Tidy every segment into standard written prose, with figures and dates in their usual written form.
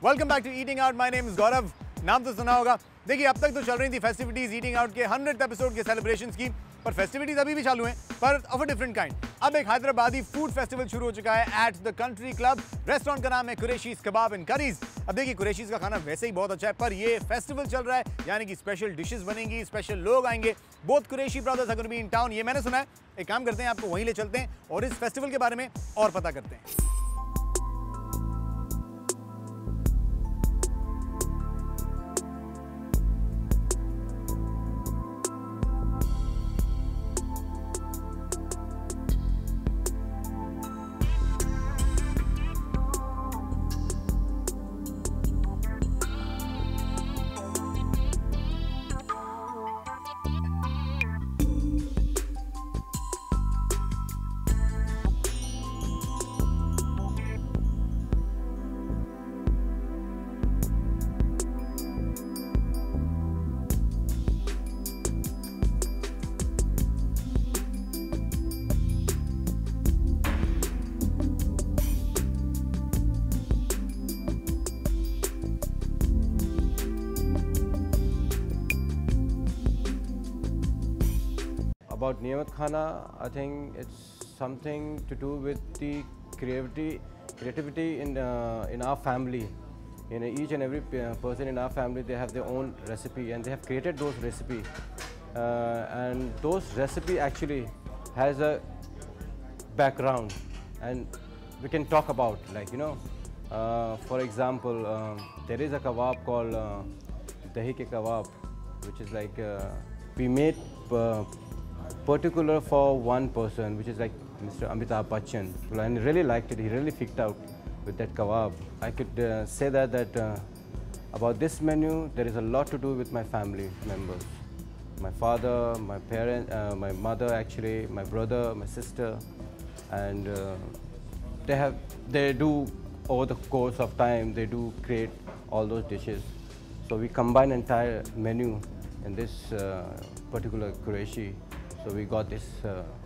Welcome back to eating out. My name is Gaurav. नाम तो सुना होगा। देखिए, अब तक तो चल रही थी फेस्टिविटीज ईटिंग आउट के 100th एपिसोड के सेलिब्रेशंस की, पर फेस्टिविटीज अभी भी चालू हैं, पर ऑफ अ डिफरेंट काइंड। अब एक हैदराबादी फूड फेस्टिवल शुरू हो चुका है at the country club. Restaurant का नाम है कुरैशीज कबाब एंड करीज। अब देखिए, कुरैशीज का खाना वैसे ही बहुत अच्छा है, पर ये फेस्टिवल चल रहा है, यानी कि स्पेशल डिशेस बनेंगी, स्पेशल लोग आएंगे। Both Qureshi brothers are gonna be in town, ये मैंने सुना है। एक काम करते हैं, आपको वहीं ले चलते हैं और इस फेस्टिवल के बारे में और पता करते हैं। About Niyamat Khana, I think it's something to do with the creativity in our family. You know, each and every person in our family, they have their own recipe, and they have created those recipes. And those recipe actually has a background, and we can talk about, like, you know, for example, there is a kebab called dahi ke kebab, which is like we made particular for one person, which is like Mr. Amitabh Bachchan, and he really liked it. He really freaked out with that kebab. I could say that about this menu, there is a lot to do with my family members. My father, my parents, my mother actually, my brother, my sister, and they do, over the course of time, they do create all those dishes. So we combine entire menu in this particular Qureshi. So we got this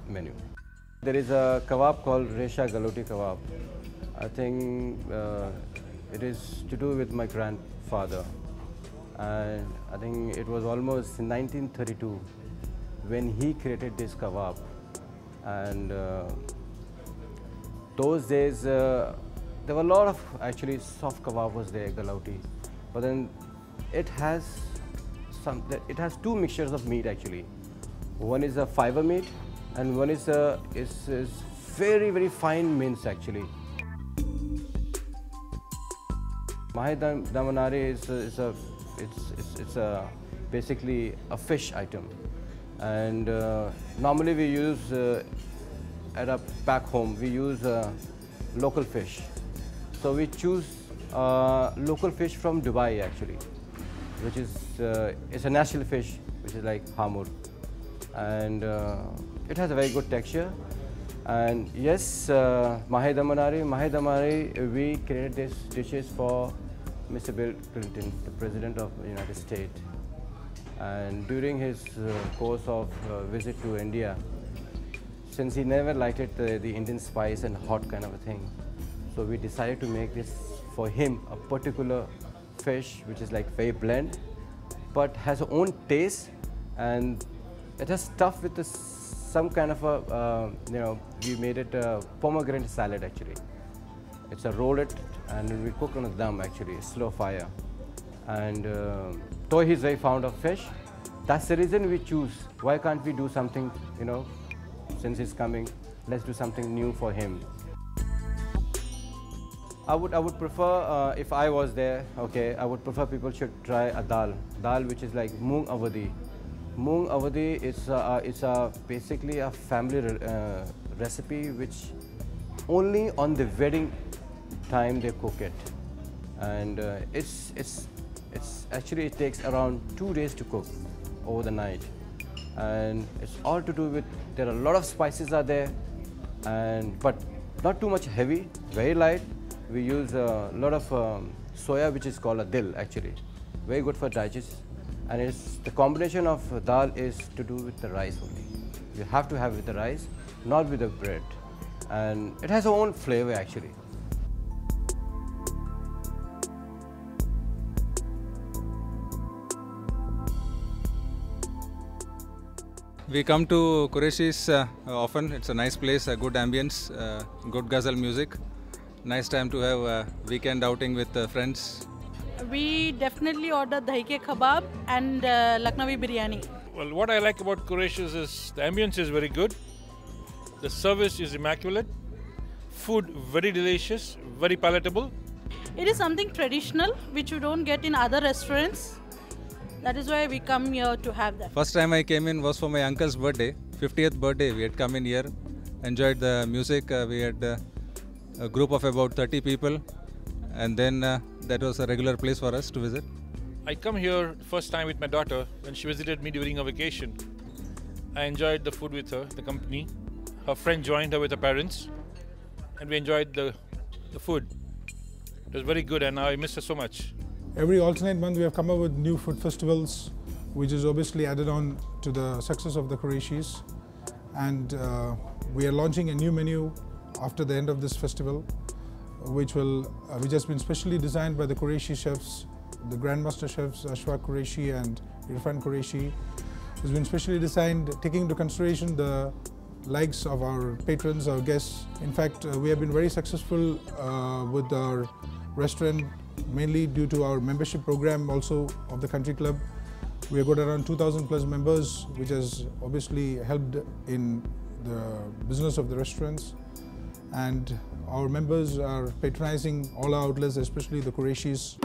menu. There is a kebab called Resha Galoti kebab. I think it is to do with my grandfather, and I think it was almost 1932 when he created this kebab. And those days there were a lot of actually soft kebab was there, Galoti, but then it has two mixtures of meat actually. One is a fiber meat, and one is very fine mince actually. Mahi damanari is basically a fish item, and normally we use back home we use local fish. So we choose local fish from Dubai actually, which is it's a natural fish, which is like hamur. And it has a very good texture. And yes, Mahi Damanari, we created these dishes for Mr. Bill Clinton, the President of the United States. And during his course of visit to India, since he never liked it, the Indian spice and hot kind of a thing, so we decided to make this for him, a particular fish which is like very bland, but has its own taste, and it has stuffed with some kind of a, you know, we made it a pomegranate salad actually. It's a roll it and we cook on a dum actually, slow fire. And though he's very fond of fish, that's the reason we choose. Why can't we do something, you know, since he's coming, let's do something new for him. I would prefer, if I was there, okay, I would prefer people should try a dal which is like moong avadi. Moong avadi is basically a family recipe which only on the wedding time they cook it, and it's actually it takes around 2 days to cook over the night, and it's all to do with there are a lot of spices are there, and but not too much heavy, very light. We use a lot of soya, which is called a dil actually, very good for digestion. And it's the combination of dal is to do with the rice only. You have to have with the rice, not with the bread. And it has its own flavor actually. We come to Qureshi's often. It's a nice place, a good ambience, good ghazal music. Nice time to have a weekend outing with friends. We definitely order dahi ke kebab and Lucknowi biryani. Well, what I like about Qureshi's is the ambience is very good. The service is immaculate. Food very delicious, very palatable. It is something traditional which you don't get in other restaurants. That is why we come here to have that. First time I came in was for my uncle's birthday, 50th birthday. We had come in here, enjoyed the music. We had a group of about 30 people, and then that was a regular place for us to visit. I come here first time with my daughter when she visited me during a vacation. I enjoyed the food with her, the company. Her friend joined her with her parents, and we enjoyed the food. It was very good, and I miss her so much. Every alternate month we have come up with new food festivals, which is obviously added on to the success of the Qureshi's. And we are launching a new menu after the end of this festival, which has been specially designed by the Qureshi chefs, the Grandmaster chefs Ashfaq Qureshi and Irfan Qureshi. It's been specially designed taking into consideration the likes of our patrons, our guests. In fact, we have been very successful with our restaurant, mainly due to our membership program also of the Country Club. We have got around 2,000 plus members, which has obviously helped in the business of the restaurants. And our members are patronizing all our outlets, especially the Qureshi's.